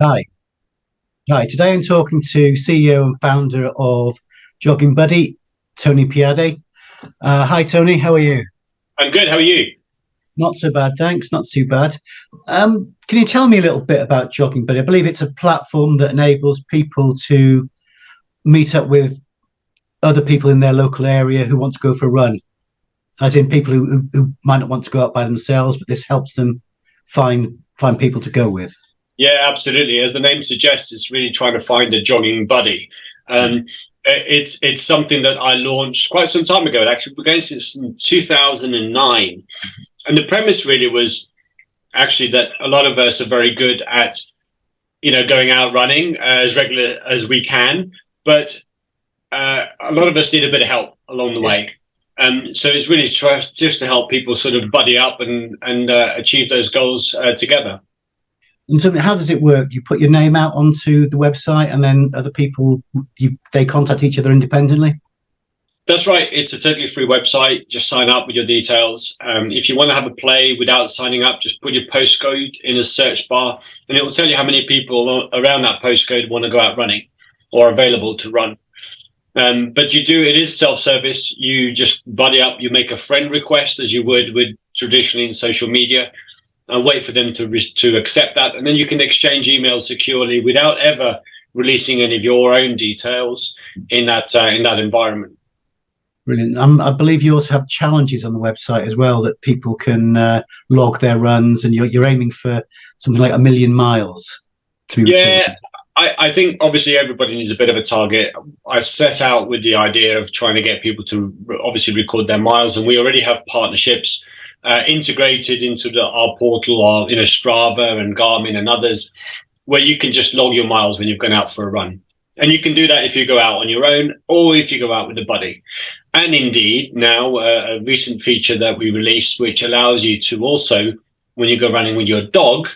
Hi. Hi. Today I'm talking to CEO and founder of JoggingBuddy, Tony Piedade. Hi, Tony. How are you? I'm good. How are you? Not so bad, thanks. Not too bad. Can you tell me a little bit about JoggingBuddy? I believe it's a platform that enables people to meet up with other people in their local area who want to go for a run, as in people who might not want to go out by themselves, but this helps them find people to go with. Yeah, absolutely. As the name suggests, it's really trying to find a jogging buddy. Um, it's something that I launched quite some time ago. It actually began since 2009, and the premise really was actually that a lot of us are very good at going out running as regular as we can, but a lot of us need a bit of help along the Yeah. way. So it's really just to help people sort of buddy up and achieve those goals together. And so, how does it work? You put your name out onto the website, and then other people they contact each other independently. That's right. It's a totally free website. Just sign up with your details. If you want to have a play without signing up, just put your postcode in a search bar, and it will tell you how many people around that postcode want to go out running or available to run. But it is self-service. You just buddy up. You make a friend request as you would with traditionally in social media, and wait for them to accept that, and then you can exchange emails securely without ever releasing any of your own details in that environment. Brilliant. I believe you also have challenges on the website as well that people can log their runs, and you're aiming for something like 1,000,000 miles to be Yeah, recorded. I think obviously everybody needs a bit of a target. I set out with the idea of trying to get people to obviously record their miles, and we already have partnerships integrated into our portal, or Strava and Garmin and others, where you can just log your miles when you've gone out for a run. And you can do that if you go out on your own or if you go out with a buddy. And indeed, now a recent feature that we released, which allows you to also, when you go running with your dog,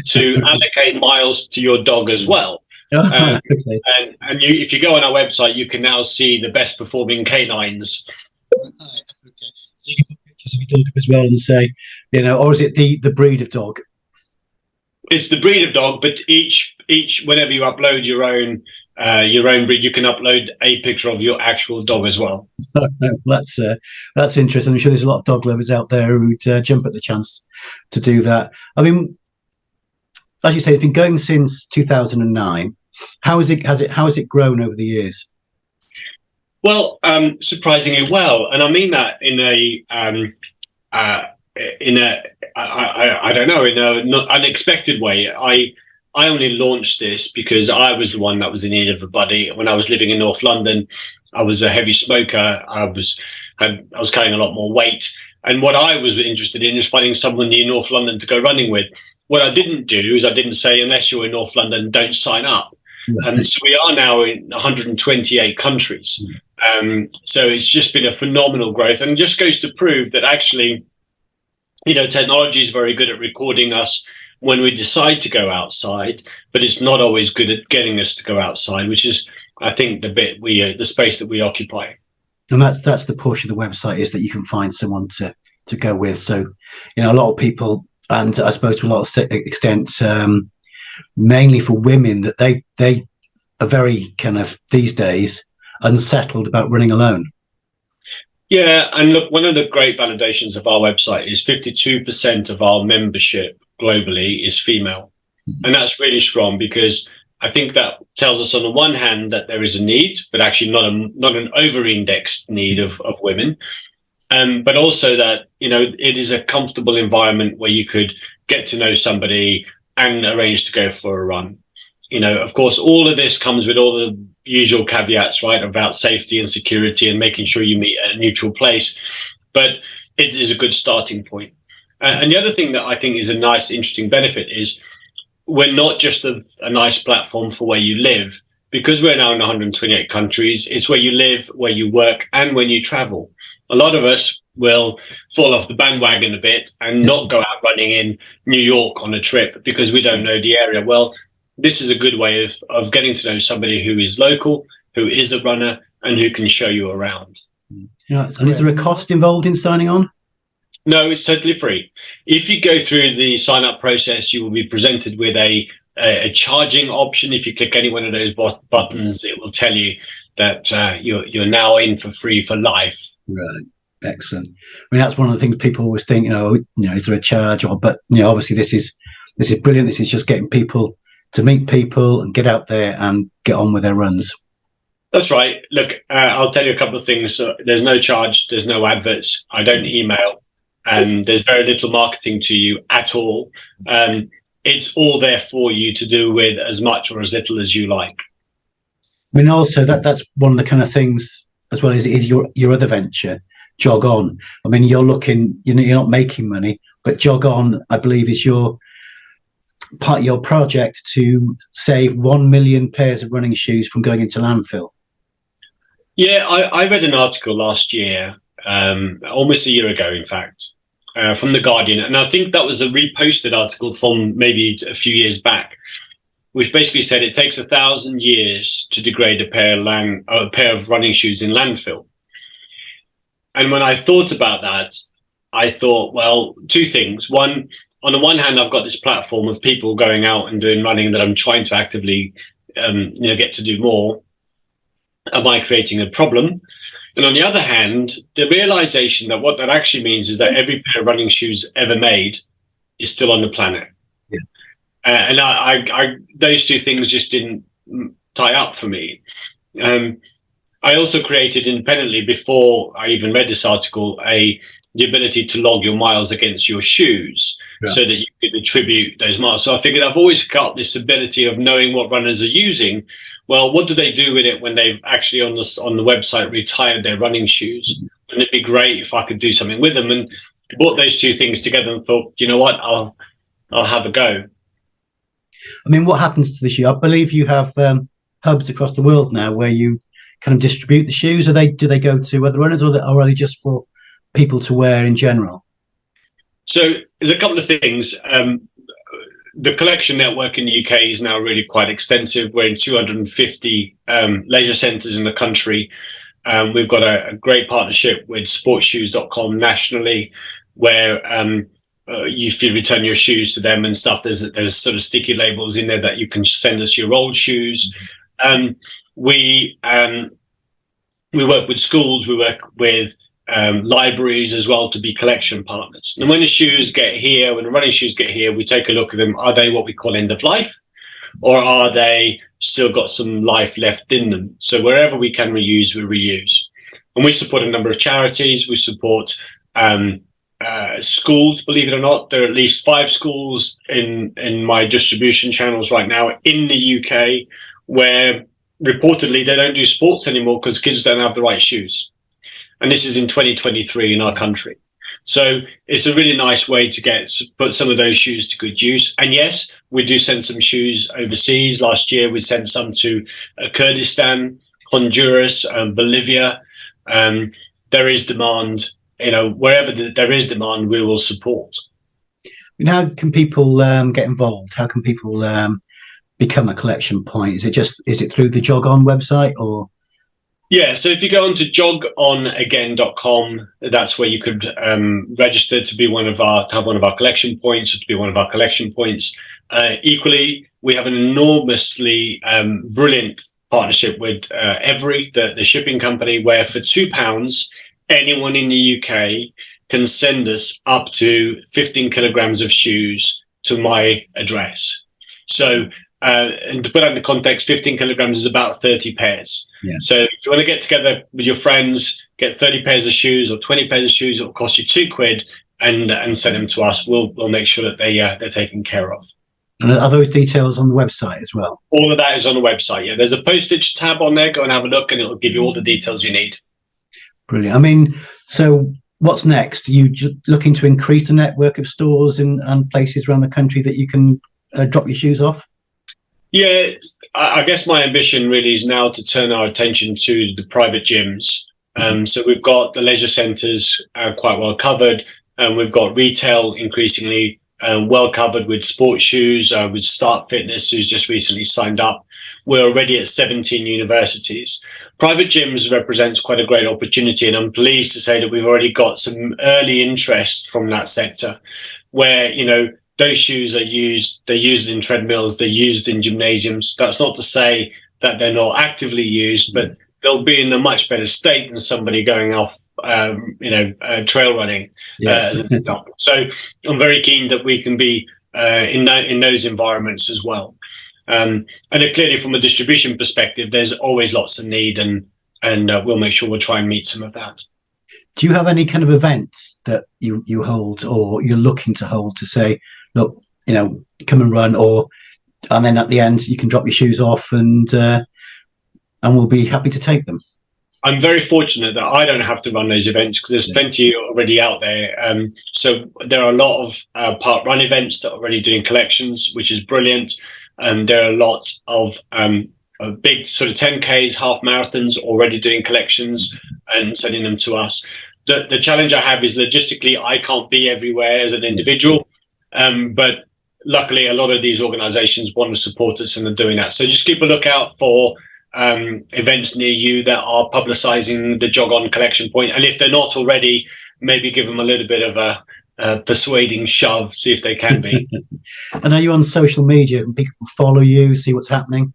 to allocate miles to your dog as well. Um, Okay. and if you go on our website, you can now see the best performing canines. Okay. So you can put pictures of your dog as well and say, or is it the breed of dog? It's the breed of dog, but each whenever you upload your own breed, you can upload a picture of your actual dog as well. That's interesting. I'm sure there's a lot of dog lovers out there who'd jump at the chance to do that. I mean, as you say, it's been going since 2009. How has it grown over the years? Well, surprisingly well, and I mean that uh, in a I don't know, in a not unexpected way. I only launched this because I was the one that was in need of a buddy. When I was living in North London, I was a heavy smoker. I was carrying a lot more weight, and what I was interested in is finding someone in North London to go running with. What I didn't do is I didn't say, unless you're in North London, don't sign up. And so we are now in 128 countries. So it's just been a phenomenal growth, and just goes to prove that actually, technology is very good at recording us when we decide to go outside, but it's not always good at getting us to go outside, which is, I think, the space that we occupy. And that's the push of the website, is that you can find someone to go with. So, a lot of people, and I suppose to a lot of extent, mainly for women, that they are very kind of these days unsettled about running alone. Yeah, and look, one of the great validations of our website is 52% of our membership globally is female. And that's really strong, because I think that tells us on the one hand that there is a need, but actually not an over-indexed need of women. But also that, it is a comfortable environment where you could get to know somebody and arrange to go for a run. Of course, all of this comes with all the usual caveats, right, about safety and security and making sure you meet at a neutral place. But it is a good starting point. And the other thing that I think is a nice, interesting benefit is we're not just a nice platform for where you live, because we're now in 128 countries. It's where you live, where you work, and when you travel. A lot of us will fall off the bandwagon a bit and not go out running in New York on a trip because we don't know the area. Well, this is a good way of getting to know somebody who is local, who is a runner, and who can show you around. Yeah, and is there a cost involved in signing on? No, it's totally free. If you go through the sign up process, you will be presented with a a charging option. If you click any one of those buttons, it will tell you that you're now in for free for life. Right. Excellent. I mean, that's one of the things people always think, is there a charge? But obviously this is brilliant. This is just getting people to meet people and get out there and get on with their runs. That's right. Look, I'll tell you a couple of things. There's no charge. There's no adverts. I don't email. And there's very little marketing to you at all. It's all there for you to do with as much or as little as you like. I mean, also that's one of the kind of things, as well as your other venture, JogOn. I mean, you're not making money, but JogOn, I believe, is your part of your project to save 1 million pairs of running shoes from going into landfill. Yeah, I read an article last year, almost a year ago, in fact, from The Guardian. And I think that was a reposted article from maybe a few years back, which basically said it takes 1,000 years to degrade a pair of running shoes in landfill. And when I thought about that, I thought, well, two things. One, on the one hand, I've got this platform of people going out and doing running that I'm trying to actively, get to do more. Am I creating a problem? And on the other hand, the realization that what that actually means is that every pair of running shoes ever made is still on the planet. Yeah. And I those two things just didn't tie up for me. I also created independently, before I even read this article, the ability to log your miles against your shoes, so that you could attribute those miles. So I figured I've always got this ability of knowing what runners are using. Well, what do they do with it when they've actually on the website retired their running shoes? Wouldn't it be great if I could do something with them? And brought those two things together and thought, you know what, I'll have a go. I mean, what happens to the shoe? I believe you have hubs across the world now where you kind of distribute the shoes. Do they go to other runners, or are they just for people to wear in general? So there's a couple of things. The collection network in the UK is now really quite extensive. We're in 250 leisure centres in the country. We've got a great partnership with sportshoes.com nationally, where if you return your shoes to them and stuff, there's sort of sticky labels in there that you can send us your old shoes. We work with schools. We work with libraries as well to be collection partners. And when the running shoes get here, we take a look at them. Are they what we call end of life, or are they still got some life left in them? So wherever we can reuse, we reuse. And we support a number of charities. We support schools. Believe it or not, there are at least 5 schools in my distribution channels right now in the UK where reportedly they don't do sports anymore because kids don't have the right shoes. And this is in 2023 in our country. So it's a really nice way to put some of those shoes to good use. And yes, we do send some shoes overseas. Last year, we sent some to Kurdistan, Honduras, Bolivia. There is demand, wherever there is demand, we will support. And how can people get involved? How can people become a collection point? Is it through the JogOn website, or? Yeah, so if you go on to jogonagain.com, that's where you could register to have one of our collection points, or to be one of our collection points. Equally, we have an enormously brilliant partnership with Every, the shipping company, where for £2, anyone in the UK can send us up to 15 kilograms of shoes to my address. So, and to put that into context, 15 kilograms is about 30 pairs. Yeah. So if you want to get together with your friends, get 30 pairs of shoes or 20 pairs of shoes, it'll cost you £2 and send them to us. We'll make sure that they're taken care of. And are those details on the website as well? All of that is on the website. Yeah, there's a postage tab on there. Go and have a look, and it'll give you all the details you need. Brilliant. I mean, so what's next? Are you looking to increase the network of stores and places around the country that you can drop your shoes off? Yeah, I guess my ambition really is now to turn our attention to the private gyms. So we've got the leisure centres quite well covered, and we've got retail increasingly well covered with sports shoes, with Start Fitness, who's just recently signed up. We're already at 17 universities. Private gyms represents quite a great opportunity, and I'm pleased to say that we've already got some early interest from that sector, where those shoes are used. They're used in treadmills. They're used in gymnasiums. That's not to say that they're not actively used, but they'll be in a much better state than somebody going off, trail running, Yes. as an example. So I'm very keen that we can be in those environments as well. And clearly, from a distribution perspective, there's always lots of need, and we'll make sure we'll try and meet some of that. Do you have any kind of events that you hold or you're looking to hold to say, look, come and run, and then at the end you can drop your shoes off and we'll be happy to take them? I'm very fortunate that I don't have to run those events because there's plenty already out there. So there are a lot of park run events that are already doing collections, which is brilliant. There are a lot of big sort of 10Ks, half marathons already doing collections and sending them to us. The challenge I have is logistically, I can't be everywhere as an individual. But luckily, a lot of these organizations want to support us and are doing that. So just keep a lookout for events near you that are publicizing the JogOn collection point. And if they're not already, maybe give them a little bit of a persuading shove, see if they can be. And are you on social media? Can people follow you, see what's happening?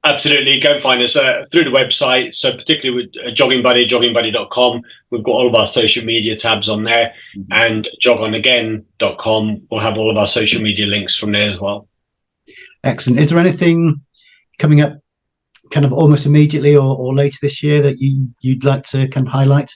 Absolutely. Go and find us through the website. So particularly with JoggingBuddy, joggingbuddy.com, we've got all of our social media tabs on there, and jogonagain.com will have all of our social media links from there as well. Excellent. Is there anything coming up kind of almost immediately or later this year that you'd like to kind of highlight?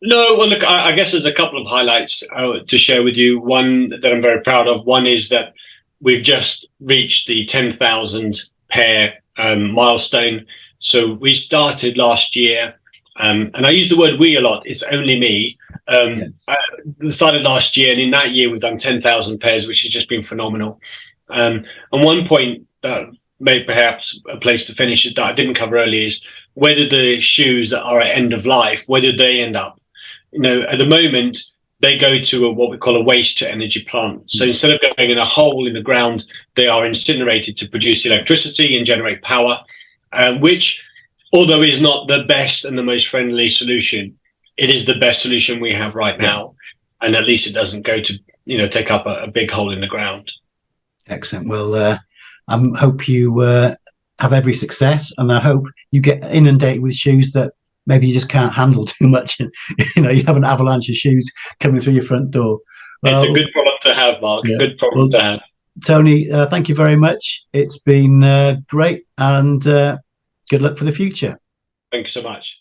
No, well, look, I guess there's a couple of highlights to share with you. One that I'm very proud of. One is that we've just reached the 10,000 pair milestone. So we started last year, and I use the word we a lot. It's only me. Started last year, and in that year we've done 10,000 pairs, which has just been phenomenal. And one point that may perhaps a place to finish it that I didn't cover earlier is where do the shoes that are at end of life, where do they end up? At the moment, they go to what we call a waste to energy plant. So instead of going in a hole in the ground, they are incinerated to produce electricity and generate power, which, although is not the best and the most friendly solution, it is the best solution we have right now. And at least it doesn't go to, take up a big hole in the ground. Excellent. Well, I hope you have every success, and I hope you get inundated with shoes that maybe you just can't handle too much. You have an avalanche of shoes coming through your front door. Well, it's a good problem to have, Mark. Yeah. Good problem to have. Tony, thank you very much. It's been great, and good luck for the future. Thank you so much.